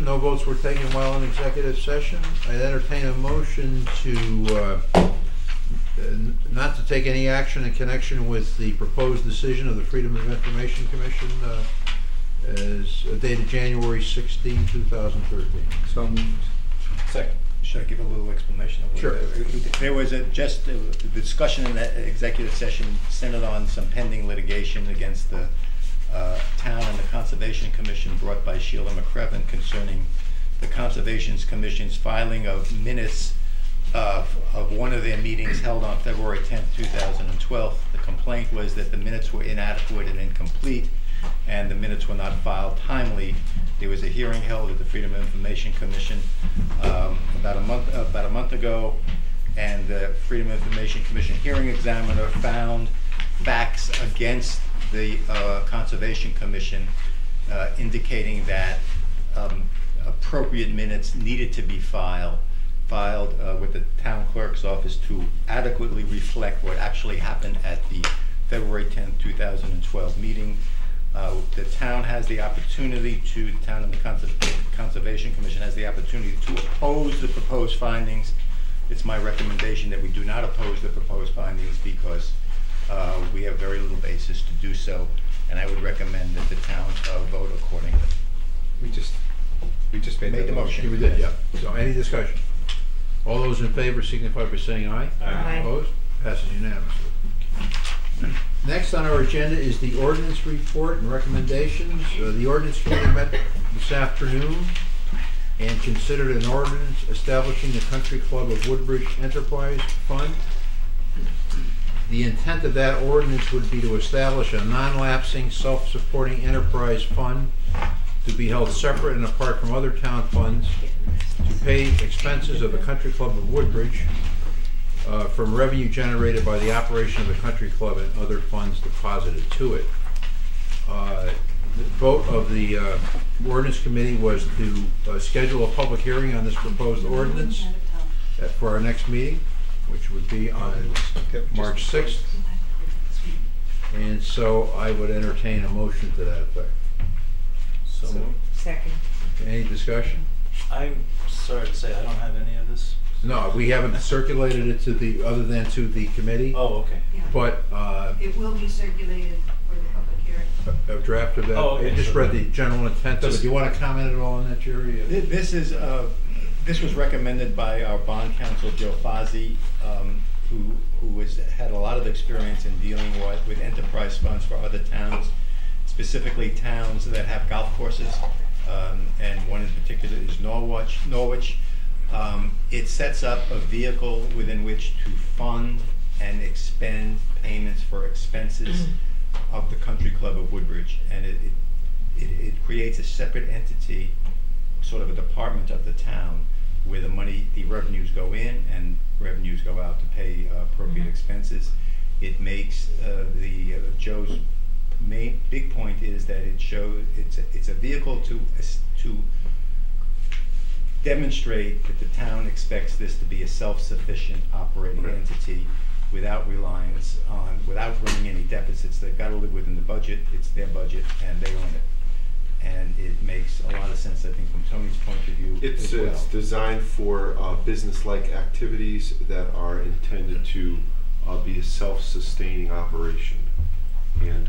No votes were taken while in executive session. I entertain a motion to not to take any action in connection with the proposed decision of the Freedom of Information Commission as dated January 16, 2013. So moved. Second. Should I give a little explanation? Sure. There was the discussion in that executive session centered on some pending litigation against the town and the Conservation Commission brought by Sheila McCrevin concerning the Conservation Commission's filing of minutes of one of their meetings held on February 10th, 2012. The complaint was that the minutes were inadequate and incomplete, and the minutes were not filed timely. There was a hearing held at the Freedom of Information Commission about a month ago, and the Freedom of Information Commission hearing examiner found facts against the Conservation Commission indicating that appropriate minutes needed to be filed with the town clerk's office to adequately reflect what actually happened at the February 10th, 2012 meeting. The town has the opportunity to, the town and the Conservation Commission has the opportunity to oppose the proposed findings. It's my recommendation that we do not oppose the proposed findings because we have very little basis to do so, and I would recommend that the town vote accordingly. We just made the motion. We did, yeah. So any discussion? All those in favor signify by saying aye. Aye. Opposed? Passes unanimously. Next on our agenda is the ordinance report and recommendations. The ordinance committee met this afternoon and considered an ordinance establishing the Country Club of Woodbridge Enterprise Fund. The intent of that ordinance would be to establish a non-lapsing, self-supporting enterprise fund to be held separate and apart from other town funds to pay expenses of the Country Club of Woodbridge from revenue generated by the operation of the country club and other funds deposited to it. The vote of the ordinance committee was to schedule a public hearing on this proposed ordinance for our next meeting, which would be on March 6th. And so I would entertain a motion to that effect. So second. Any discussion? I'm sorry to say I don't have any of this. No, we haven't circulated it to the, other than to the committee. Oh, okay. Yeah. But It will be circulated for the public hearing. a draft of that. Oh, okay. I just read the general intent of it. Do you want to comment at all on that, Jerry? This was recommended by our bond counsel, Joe Fazzi, who had a lot of experience in dealing with enterprise funds for other towns, specifically towns that have golf courses, and one in particular is Norwich. It sets up a vehicle within which to fund and expend payments for expenses of the Country Club of Woodbridge, and it creates a separate entity, sort of a department of the town, where the revenues go in and revenues go out to pay appropriate expenses. It makes Joe's main big point is that it shows it's a vehicle to demonstrate that the town expects this to be a self-sufficient operating entity without reliance on, without running any deficits. They've got to live within the budget. It's their budget and they own it. And it makes a lot of sense, I think, from Tony's point of view. It's designed for business-like activities that are intended to be a self-sustaining operation. And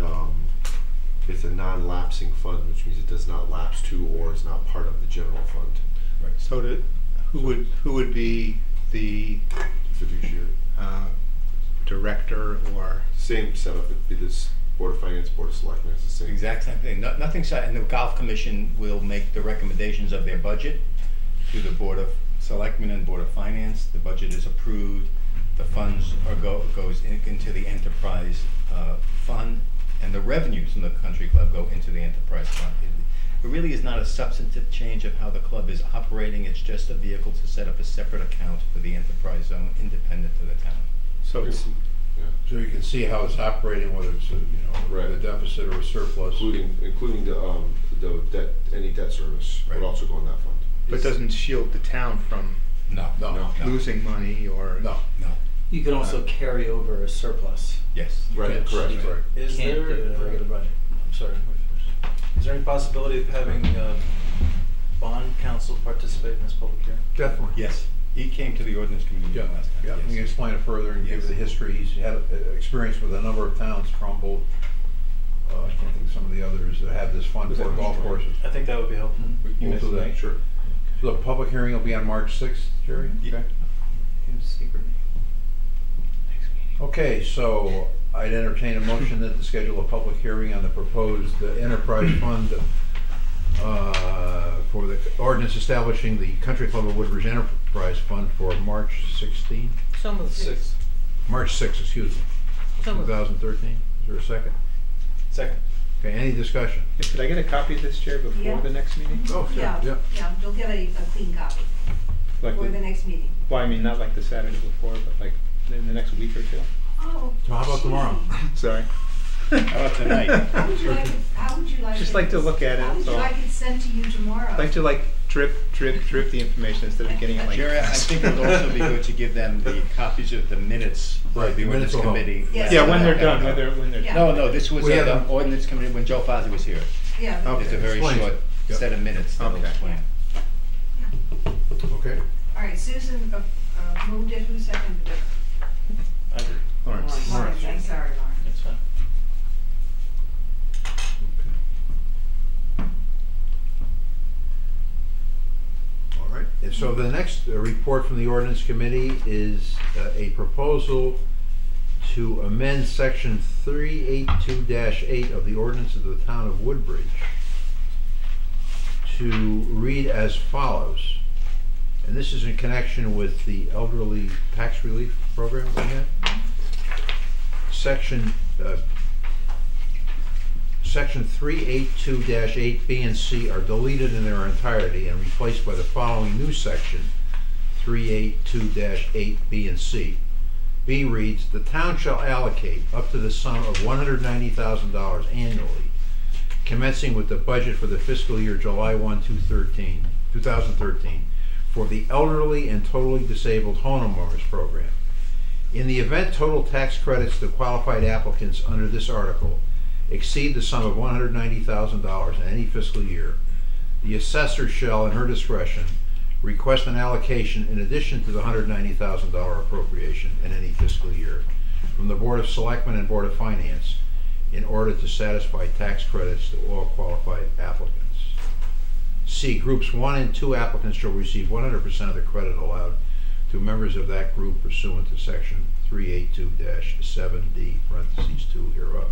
it's a non-lapsing fund, which means it does not lapse to or is not part of the general fund. Right. So who would be the Fiduciary. Director or? Same setup. It'd be this Board of Finance, Board of Selectmen. It's the same. Exact same thing. Nothing. And the Golf Commission will make the recommendations of their budget to the Board of Selectmen and Board of Finance. The budget is approved. The funds goes into the enterprise fund, and the revenues from the country club go into the enterprise fund. It really is not a substantive change of how the club is operating. It's just a vehicle to set up a separate account for the enterprise zone, independent of the town. So it's, So you can see how it's operating, whether it's a deficit or a surplus, including the debt, any debt service would also go in that fund. but doesn't shield the town from No. losing money or? No. You can also carry over a surplus. Yes. Right. Correct. Is Can't there do it in a regular budget. I'm sorry. Is there any possibility of having bond counsel participate in this public hearing? Definitely. Yes, he came to the ordinance committee Yeah, meeting last time. yeah, yes. we can explain it further and give Yes. the history. He's had experience with a number of towns, Trumbull, I can't think of some of the others that have this fund for golf courses. I think that would be helpful. You We'll missed do that. it. Sure. So the public hearing will be on March 6th, Jerry? Yeah. Okay. Okay, so I'd entertain a motion then to schedule a public hearing on the proposed enterprise fund for the ordinance establishing the Country Club of Woodbridge Enterprise Fund for March 16? So moved. 6. March 6th, excuse me, So moved. 2013. Is there a second? Second. Okay, any discussion? Could I get a copy of this, Chair, before Yeah. the next meeting? Oh, Yeah, you'll get a clean copy Like for the next meeting. Well, I mean, not like the Saturday before, but like in the next week or two. Oh. So how about tomorrow? Sorry. How about tonight? How would you like it, how would you like it? Just like to look at it, How would that's you all. like it sent to you tomorrow? I'd like to like drip the information instead of getting it like. Jerry, I think it would also be good to give them the copies of the minutes Right, of the the minutes ordinance will help. committee. Yes. Yeah, when they're done, when they're Yeah. done. No, this was We have the them. ordinance committee when Joe Fozzie was here. Yeah. Okay. It's a very Explains. short Yep. set of minutes that'll Okay. explain. Okay. All right, Susan moved it, who seconded it? I did. Lawrence. Lawrence, I'm sorry, Lawrence. That's fine. All right, and so the next report from the ordinance committee is a proposal to amend section 382-8 of the ordinance of the town of Woodbridge to read as follows. And this is in connection with the elderly tax relief program we have. Section 382-8 B and C are deleted in their entirety and replaced by the following new section, 382-8 B and C. B reads, the town shall allocate up to the sum of $190,000 annually, commencing with the budget for the fiscal year July 1, 2013, for the elderly and totally disabled homeowners program. In the event total tax credits to qualified applicants under this article exceed the sum of $190,000 in any fiscal year, the assessor shall, in her discretion, request an allocation in addition to the $190,000 appropriation in any fiscal year from the Board of Selectmen and Board of Finance in order to satisfy tax credits to all qualified applicants. C, groups 1 and 2 applicants shall receive 100% of the credit allowed to members of that group pursuant to section 382-7D, parentheses 2 hereof.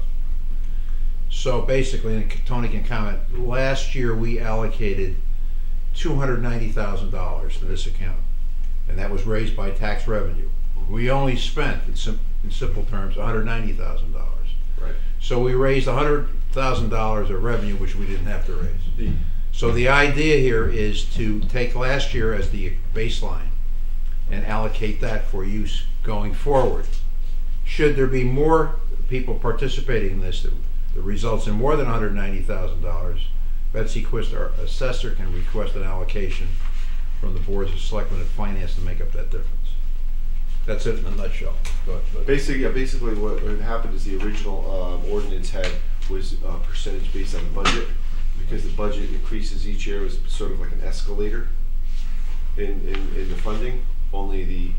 So basically, and Tony can comment, last year we allocated $290,000 to this account, and that was raised by tax revenue. We only spent, in simple terms, $190,000. Right. So we raised $100,000 of revenue, which we didn't have to raise. So the idea here is to take last year as the baseline and allocate that for use going forward. Should there be more people participating in this that results in more than $190,000, Betsy Quist, our assessor, can request an allocation from the boards of Selectmen and Finance to make up that difference. That's it in a nutshell. Basically what happened is the original ordinance was percentage based on the budget. Because the budget increases each year, it was sort of like an escalator in the funding. Only the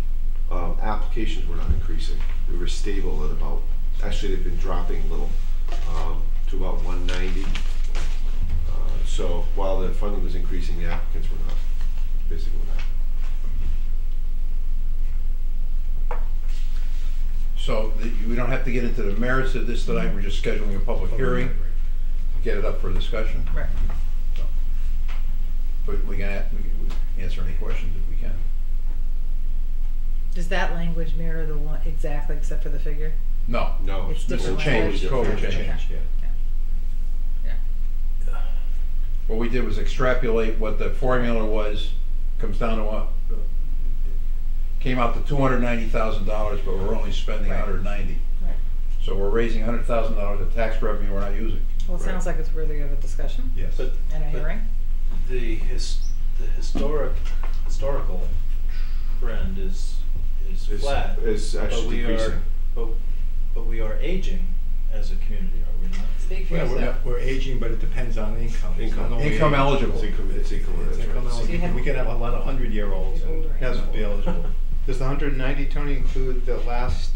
applications were not increasing. We were stable at about, actually they've been dropping a little to about 190. So while the funding was increasing, the applicants were not. Basically what happened. So we don't have to get into the merits of this tonight, we're just scheduling a public hearing to get it up for discussion. Right. So, but we can answer any questions if we can. Does that language mirror the one exactly except for the figure? No. No, It's this different will language. change. Totally Okay. change. Yeah. What we did was extrapolate what the formula was, comes down to what, came out to $290,000, but we're only spending Right. $190,000. Right. So we're raising $100,000 of tax revenue we're not using. Well, it sounds like it's worthy of a discussion Yes. But and a hearing. the historical trend is flat. Is actually but we decreasing. are but we are aging, as a community, are we not? Speak for Well, yourself. we're aging, but it depends on income. It's not only Income age. eligible. It's income, It's that's income right. So you eligible. have- We could have a lot of 100-year-olds and Older. not be eligible. Does the 190, Tony, include the last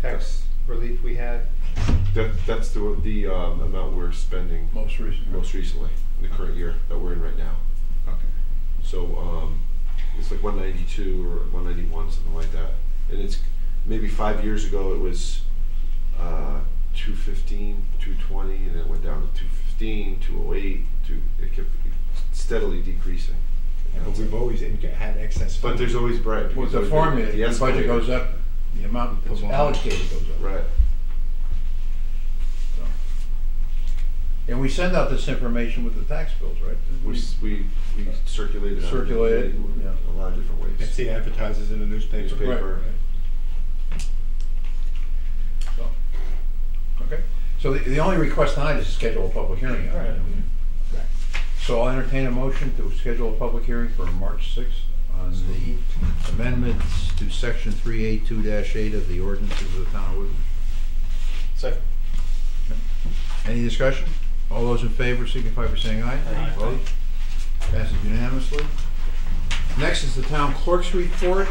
tax relief we had? That's the amount we're spending Most recent. most recently, in the current year that we're in right now. Okay. So, it's like 192 or 191, something like that. And it's, maybe 5 years ago, it was 215, 220, and then it went down to 215, 208, it kept steadily decreasing. But we've always had excess But funds. there's always bread. With the There's always formula, the the budget escalator. goes up, the amount that's allocated goes up. Right. So. And we send out this information with the tax bills, right? We circulate it. Circulate it, in yeah. a lot of different ways. Betsy advertises in the newspaper. Newspaper. So, okay. So the only request tonight is to schedule a public hearing on it. So I'll entertain a motion to schedule a public hearing for March 6th on the amendments to section 382-8 of the ordinances of the town of Woodbridge. Second. Any discussion? All those in favor signify by saying aye. Aye. Opposed? Passes unanimously. Next is the town clerk's report,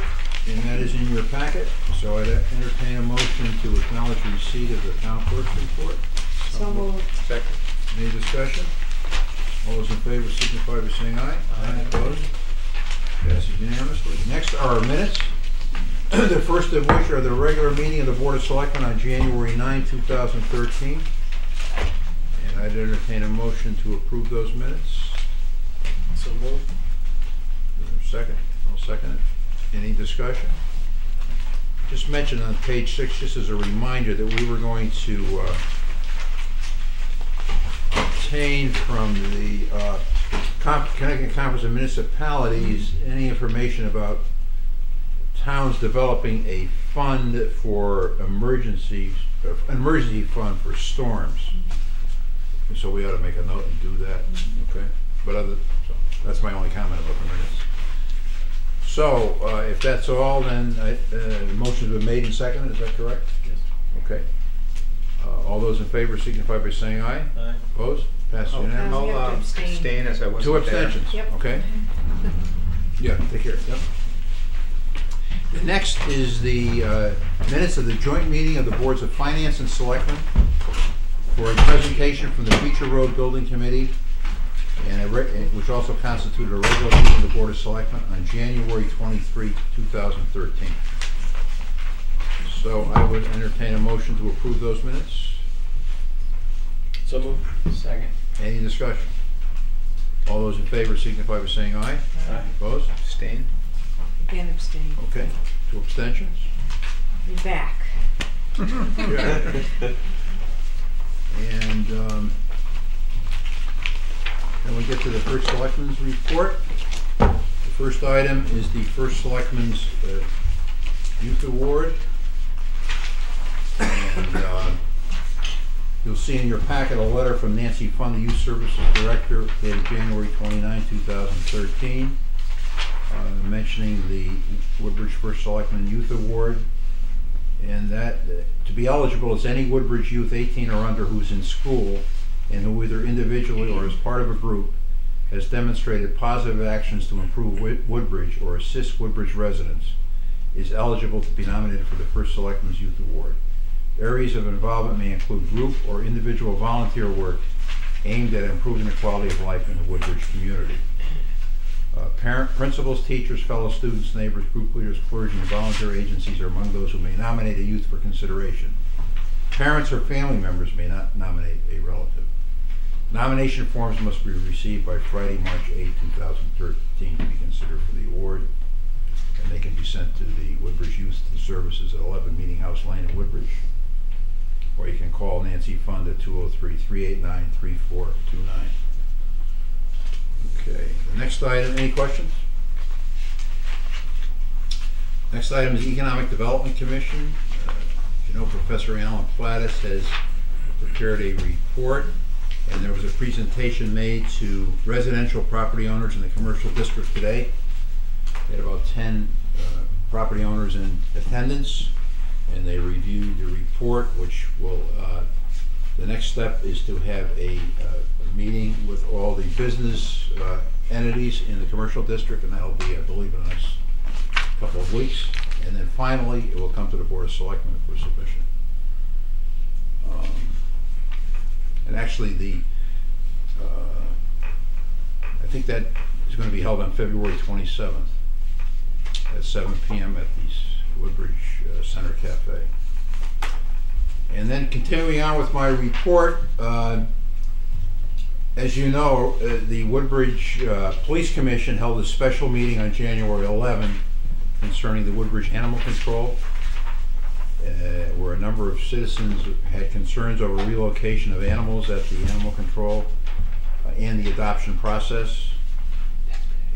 and that is in your packet. So I'd entertain a motion to acknowledge receipt of the town clerk's report. So moved. Second. Any discussion? All those in favor signify by saying aye. Aye. Opposed? Passes unanimously. Next are our minutes. The first of which are the regular meeting of the Board of Selectmen on January 9, 2013. And I'd entertain a motion to approve those minutes. So moved. Is there a second? I'll second it. Any discussion? Just mention on page 6, just as a reminder, that we were going to obtain from the Connecticut Conference of Municipalities any information about towns developing a fund for emergency fund for storms. And so we ought to make a note and do that, okay? But so that's my only comment about the minutes. So if that's all, then the motion's been made and seconded, is that correct? Yes. Okay. All those in favor signify by saying aye. Aye. Opposed? Passes unanimously. I'll You have to abstain. abstain as I wasn't Two there. abstentions, Yep. okay? Yeah, take care, yep. The next is the minutes of the joint meeting of the Boards of Finance and Selectmen for a presentation from the Beecher Road Building Committee, and which also constituted a regular meeting of the Board of Selectmen on January 23, 2013. So I would entertain a motion to approve those minutes. So moved. Second. Any discussion? All those in favor signify by saying aye. Aye. Opposed? Abstain. Again abstain. Okay, 2 abstentions. You're back. And then we get to the first selectman's report. The first item is the first selectman's youth award. And you'll see in your packet a letter from Nancy Fund, the Youth Services Director, dated January 29, 2013, mentioning the Woodbridge First Selectman Youth Award. And that, to be eligible, is any Woodbridge youth 18 or under who's in school and who either individually or as part of a group has demonstrated positive actions to improve Woodbridge or assist Woodbridge residents is eligible to be nominated for the First Selectman's Youth Award. Areas of involvement may include group or individual volunteer work aimed at improving the quality of life in the Woodbridge community. Principals, teachers, fellow students, neighbors, group leaders, clergy, and volunteer agencies are among those who may nominate a youth for consideration. Parents or family members may not nominate a relative. Nomination forms must be received by Friday, March 8, 2013 to be considered for the award. And they can be sent to the Woodbridge Youth Services at 11 Meeting House Lane in Woodbridge. Or you can call Nancy Fund at 203-389-3429. Okay, the next item, any questions? Next item is Economic Development Commission. You know, Professor Alan Plattis has prepared a report, and there was a presentation made to residential property owners in the commercial district today. We had about 10 property owners in attendance, and they reviewed the report, which will, the next step is to have a meeting with all the business entities in the commercial district, and that'll be, I believe, in the next couple of weeks. And then finally, it will come to the Board of Selectmen for submission. And actually, I think that is going to be held on February 27th at 7 p.m. at the Woodbridge Center Cafe. And then continuing on with my report, as you know, the Woodbridge Police Commission held a special meeting on January 11 concerning the Woodbridge Animal Control, where a number of citizens had concerns over relocation of animals at the animal control and the adoption process.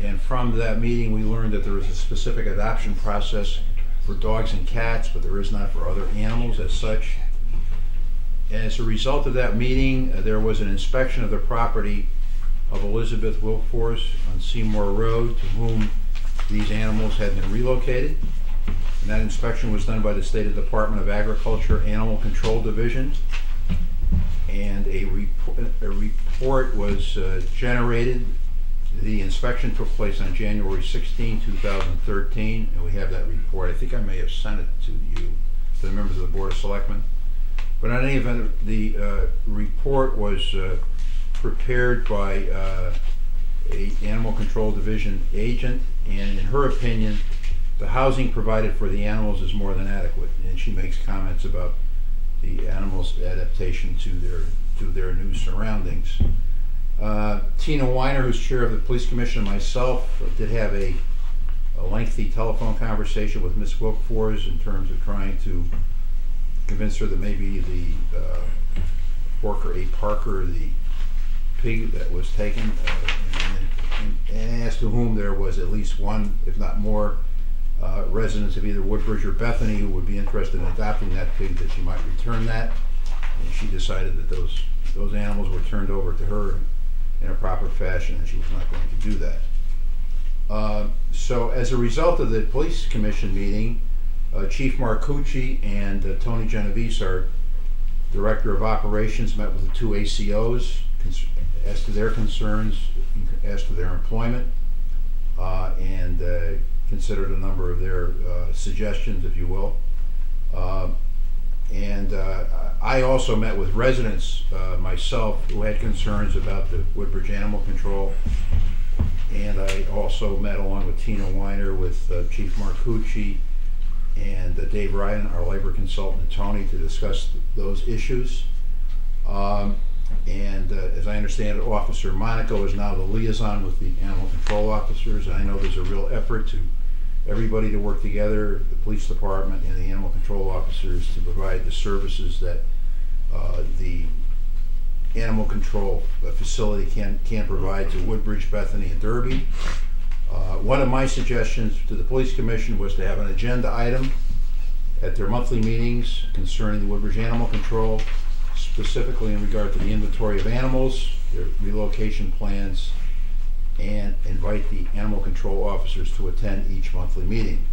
And from that meeting, we learned that there is a specific adoption process for dogs and cats, but there is not for other animals as such. As a result of that meeting, there was an inspection of the property of Elizabeth Wilforce on Seymour Road, to whom these animals had been relocated. And that inspection was done by the State Department of Agriculture Animal Control Division. And a report was generated. The inspection took place on January 16, 2013, and we have that report. I think I may have sent it to you, to the members of the Board of Selectmen. But in any event, the report was prepared by an Animal Control Division agent, and in her opinion, the housing provided for the animals is more than adequate. And she makes comments about the animals' adaptation to their new surroundings. Tina Weiner, who's chair of the Police Commission, and myself did have a lengthy telephone conversation with Ms. Wilkfors in terms of trying to convince her that maybe the Parker, the pig that was taken, and as to whom there was at least one, if not more, residents of either Woodbridge or Bethany who would be interested in adopting that pig, that she might return that. And she decided that those animals were turned over to her in a proper fashion, and she was not going to do that. So as a result of the Police Commission meeting, Chief Marcucci and Tony Genovese, our Director of Operations, met with the two ACOs as to their concerns, as to their employment, and considered a number of their suggestions, if you will. I also met with residents myself who had concerns about the Woodbridge Animal Control, and I also met, along with Tina Weiner, with Chief Marcucci and Dave Ryan, our labor consultant, and Tony, to discuss those issues. As I understand it, Officer Monaco is now the liaison with the animal control officers. And I know there's a real effort to everybody to work together, the police department and the animal control officers, to provide the services that the animal control facility can provide to Woodbridge, Bethany, and Derby. One of my suggestions to the Police Commission was to have an agenda item at their monthly meetings concerning the Woodbridge Animal Control, specifically in regard to the inventory of animals, their relocation plans, and invite the animal control officers to attend each monthly meeting.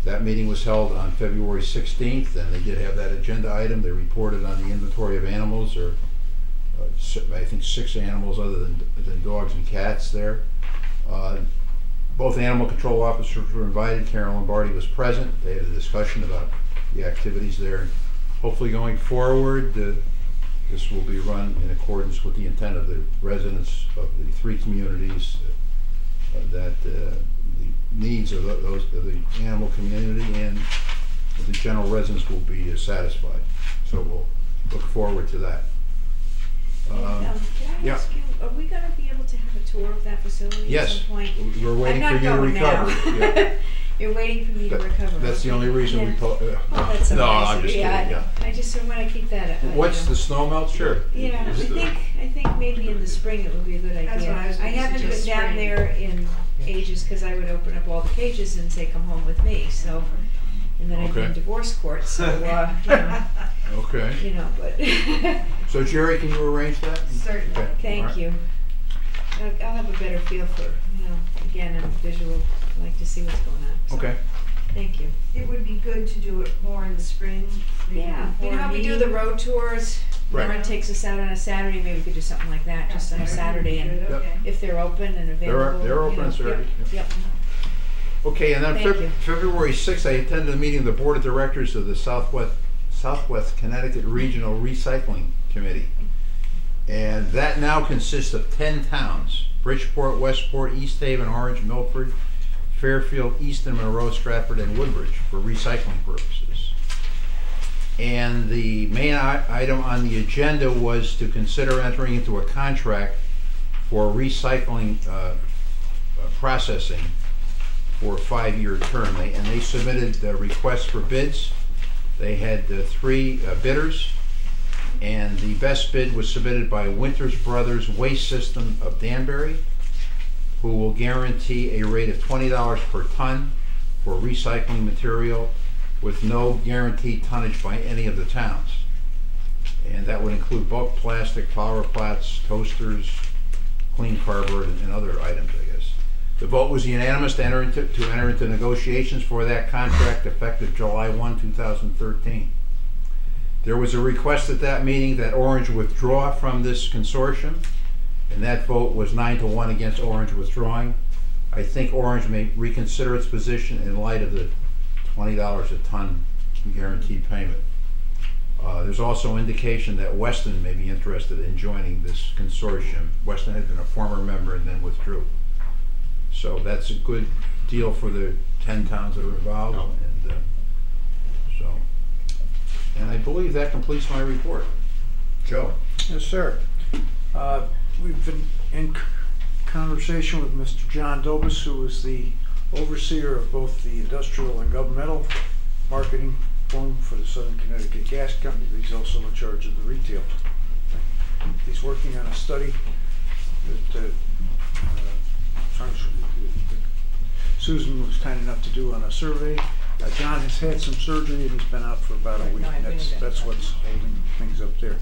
That meeting was held on February 16th, and they did have that agenda item. They reported on the inventory of animals, or I think 6 animals other than dogs and cats there. Both animal control officers were invited. Carol Lombardi was present. They had a discussion about the activities there. Hopefully going forward, this will be run in accordance with the intent of the residents of the 3 communities, that the needs of the animal community and the general residents will be satisfied. So we'll look forward to that. Can I yeah. ask you, are we going to be able to have a tour of that facility Yes. at some point? We're waiting for you to I'm not recover. going now. Yeah. You're waiting for me to recover. That's the only reason we Oh, that's no, amazing. I'm just Yeah, kidding. Yeah. I just want to keep that. Once the snow melts, sure. Yeah, I think maybe in the spring it would be a good idea. That's what I was gonna haven't been suggest, down spring. there in ages because I would open up all the cages and say, "Come home with me." So, and then I'd be in Okay. divorce court. So, Okay. But So Jerry, can you arrange that? Certainly. Okay. thank All right. you. I'll have a better feel for, again, I'm visual. I like to see what's going on. So, Okay. Thank you. It would be good to do it more in the spring. maybe Yeah, you before know how we do the meeting. road tours? Right. Lauren takes us out on a Saturday, maybe we could do something like that, just on a Saturday, and Good, okay. if they're open and available. They're you open know, on Saturday, Yep, yep. Okay, and then Thank you. February 6th, I attended a meeting of the Board of Directors of the Southwest Connecticut Regional Recycling Committee. And that now consists of 10 towns: Bridgeport, Westport, East Haven, Orange, Milford, Fairfield, Easton, Monroe, Stratford, and Woodbridge for recycling purposes. And the main item on the agenda was to consider entering into a contract for recycling processing for a 5-year term. They submitted requests for bids. They had 3 bidders, and the best bid was submitted by Winters Brothers Waste System of Danbury, who will guarantee a rate of $20 per ton for recycling material with no guaranteed tonnage by any of the towns. And that would include bulk plastic, flower plats, toasters, clean cardboard, and other items, I guess. The vote was unanimous to enter into negotiations for that contract effective July 1, 2013. There was a request at that meeting that Orange withdraw from this consortium, and that vote was 9-1 against Orange withdrawing. I think Orange may reconsider its position in light of the $20 a ton guaranteed payment. There's also indication that Weston may be interested in joining this consortium. Weston had been a former member and then withdrew. So that's a good deal for the 10 towns that are involved. And I believe that completes my report. Joe? Yes, sir. We've been in conversation with Mr. John Dobus, who is the overseer of both the industrial and governmental marketing firm for the Southern Connecticut Gas Company. He's also in charge of the retail. He's working on a study that Susan was kind enough to do on a survey. John has had some surgery and he's been out for about a week. That's what's holding things up there.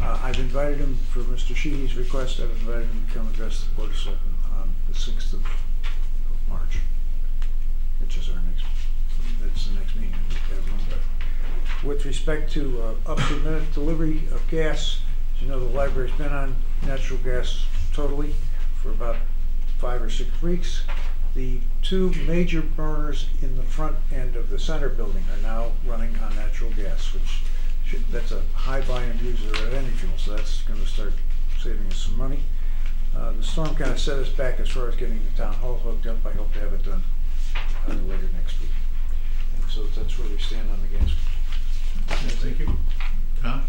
I've invited him, for Mr. Sheehy's request, I've invited him to come address the Board of Selectmen on the 6th of March, which is that's the next meeting. With respect to up-to-minute delivery of gas, as you know, the library's been on natural gas totally for about 5 or 6 weeks. The 2 major burners in the front end of the center building are now running on natural gas, which that's a high volume user of energy fuel, so that's going to start saving us some money. The storm kind of set us back as far as getting the town hall hooked up. I hope to have it done later next week. And so that's where we stand on the gas. Thank you. Tom?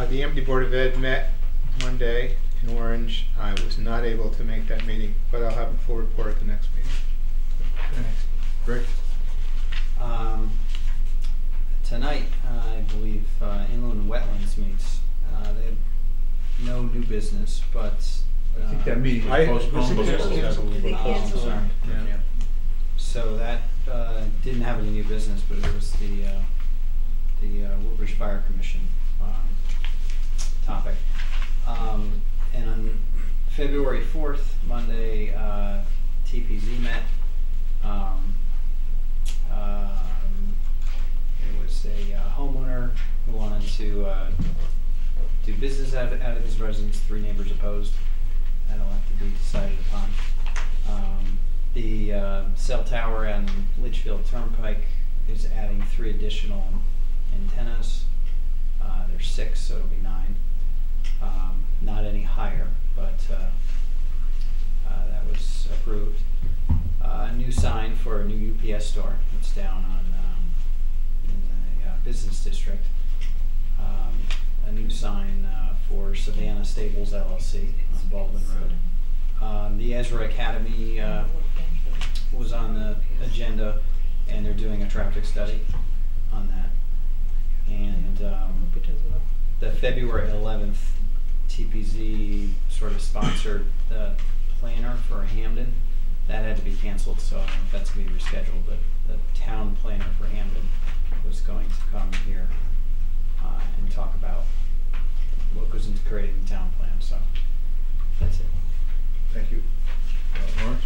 The Empty Board of Ed met Monday in Orange. I was not able to make that meeting, but I'll have a full report at the next meeting. Greg? Tonight, I believe Inland Wetlands meets. They have no new business, but I think that meeting was postponed. Did they cancel? Sorry. Yeah. So that didn't have any new business, but it was the Woodbridge Fire Commission topic. And on February 4th, Monday, TPZ met. It was a homeowner who wanted to do business out of his residence. 3 neighbors opposed. That'll have to be decided upon. The cell tower on Litchfield Turnpike is adding 3 additional antennas. There's 6, so it'll be 9. Not any higher, but that was approved. A new sign for a new UPS store. It's down on in the business district. A new sign for Savannah Stables LLC on Baldwin Road. The Ezra Academy was on the agenda, and they're doing a traffic study on that. And the February 11th TPZ sort of sponsored the planner for Hamden. That had to be canceled, so I don't know if that's going to be rescheduled, but the town planner for Hamden was going to come here and talk about what goes into creating the town plan, so that's it. Thank you. Lawrence?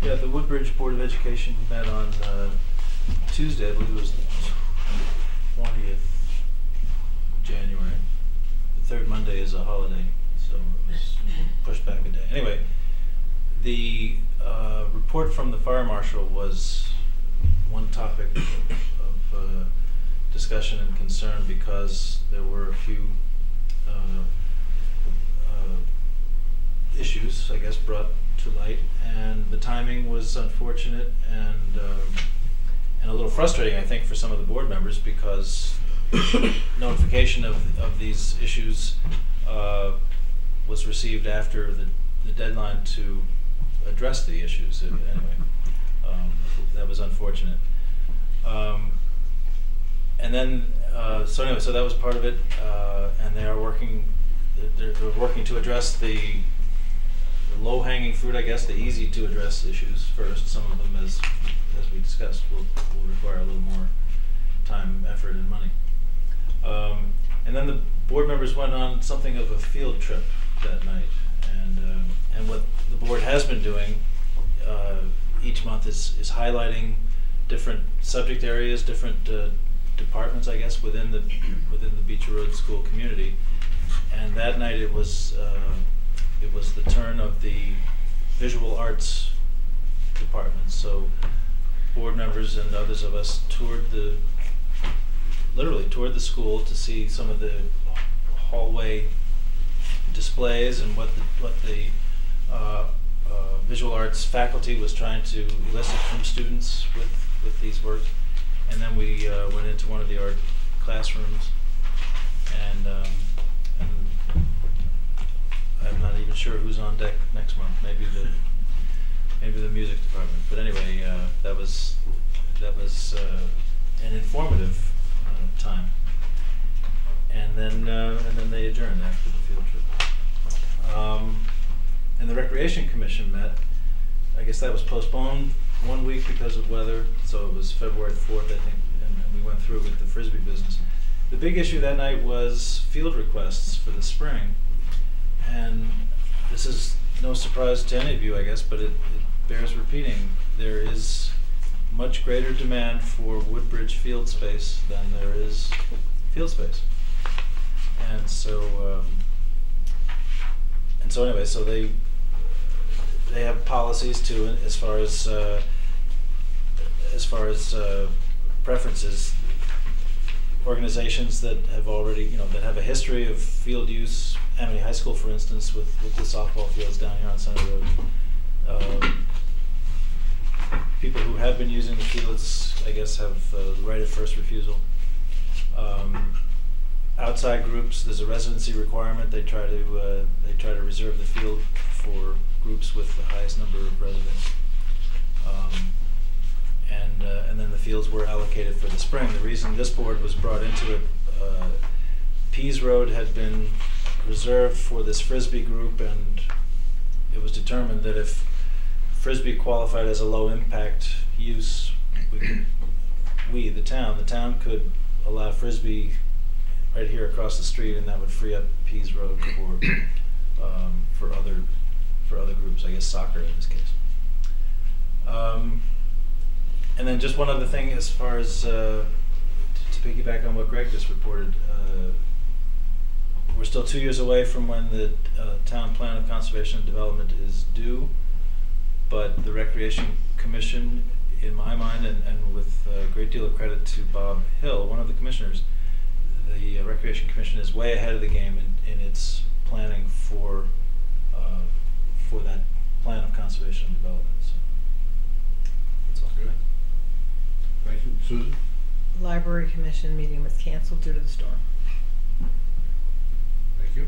Yeah, the Woodbridge Board of Education met on Tuesday, I believe it was the 20th January. The third Monday is a holiday, so it was pushed back a day. Anyway, the report from the fire marshal was one topic of discussion and concern because there were a few issues, I guess, brought to light, and the timing was unfortunate and a little frustrating, I think, for some of the board members because notification of these issues was received after the deadline to address the issues. Anyway, that was unfortunate. And then, so anyway, so that was part of it, and they are working. They're working to address the low-hanging fruit, I guess, the easy-to-address issues first. Some of them, as we discussed, will require a little more time, effort, and money. And then the board members went on something of a field trip that night, and what the board has been doing each month is highlighting different subject areas, different departments, I guess, within the Beecher Road School community. And that night it was the turn of the visual arts department. So board members and others of us literally toured the school to see some of the hallway displays and what the visual arts faculty was trying to elicit from students with these works. And then we went into one of the art classrooms, and I'm not even sure who's on deck next month. Maybe the music department. But anyway, that was an informative time. And then they adjourned after the field trip. And the Recreation Commission met. I guess that was postponed 1 week because of weather, so it was February 4th, I think, and we went through with the Frisbee business. The big issue that night was field requests for the spring, and this is no surprise to any of you, I guess, but it bears repeating. There is much greater demand for Woodbridge field space than there is field space. And so anyway, so they have policies too, as far as preferences. Organizations that have already, that have a history of field use, Amity High School, for instance, with the softball fields down here on Center Road. People who have been using the fields, I guess, have the right of first refusal. Outside groups, there's a residency requirement. They try to reserve the field for groups with the highest number of residents. And then the fields were allocated for the spring. The reason this board was brought into it, Pease Road had been reserved for this Frisbee group, and it was determined that if Frisbee qualified as a low impact use, the town could allow Frisbee right here across the street, and that would free up Pease Road for other groups, I guess soccer in this case. And then just one other thing, as far as to piggyback on what Greg just reported, we're still 2 years away from when the town plan of conservation and development is due, but the Recreation Commission, in my mind, and with a great deal of credit to Bob Hill, one of the commissioners, the Recreation Commission is way ahead of the game in its planning for that plan of conservation and development. So that's all. Good. Thank you. Susan? Library Commission meeting was canceled due to the storm. Thank you.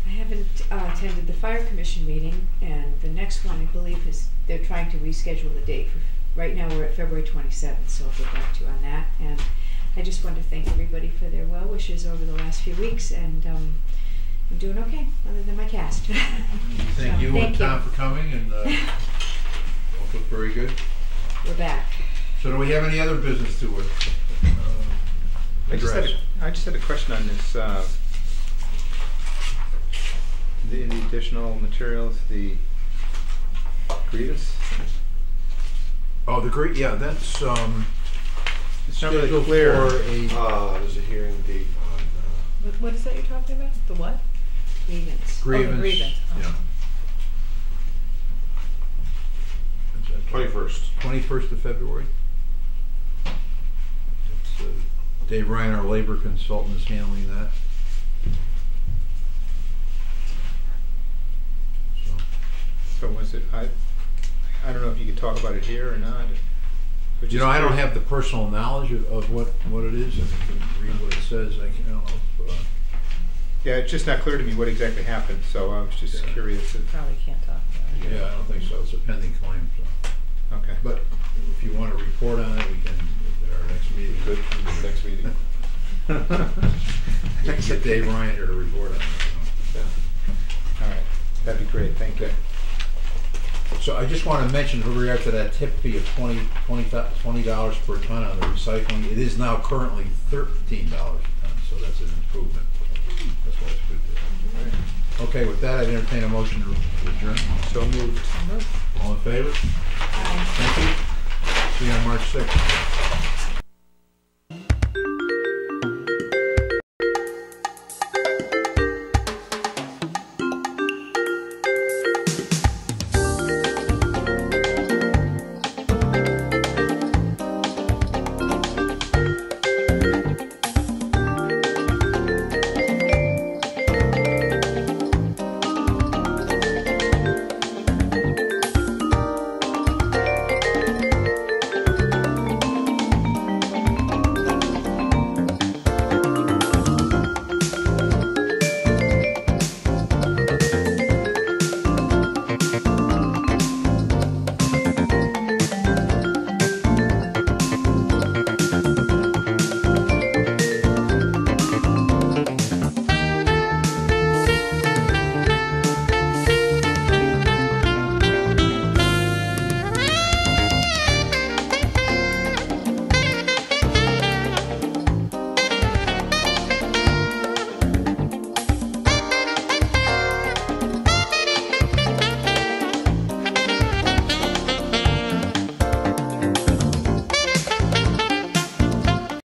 I haven't attended the Fire Commission meeting, and the next one, I believe, they're trying to reschedule the date. Right now we're at February 27th, so I'll get back to you on that. And I just want to thank everybody for their well wishes over the last few weeks, and I'm doing okay, other than my cast. Thank you and Tom for coming, and both look very good. We're back. So do we have any other business to I just had a question on this, the additional materials, the grievance. Oh, yeah, that's, It's not really scheduled clear. for a, There's a hearing date on, What is that you're talking about? The what? Grievance. grievance. grievance. Oh. Yeah. 21st. 21st of February. It's, Dave Ryan, our labor consultant, is handling that. So, So was it, I don't know if you could talk about it here or not. but you just know, I don't curious. have the personal knowledge of what it is. I can read what it says. I don't know if, Yeah, it's just not clear to me what exactly happened, so I was just Yeah. curious. Probably can't talk about it. yeah, I don't think so. It's a pending claim, so. Okay. But if you want to report on it, we can, at our next meeting. Good, next meeting. We can get Dave Ryan here to report on it. Yeah. All right, that'd be great, thank you. So I just want to mention with regard to that tip fee of $20 per ton on the recycling, it is now currently $13 a ton, so that's an improvement. That's why it's good. Okay, with that, I'd entertain a motion to adjourn. So moved. All in favor? Thank you. See you on March 6th.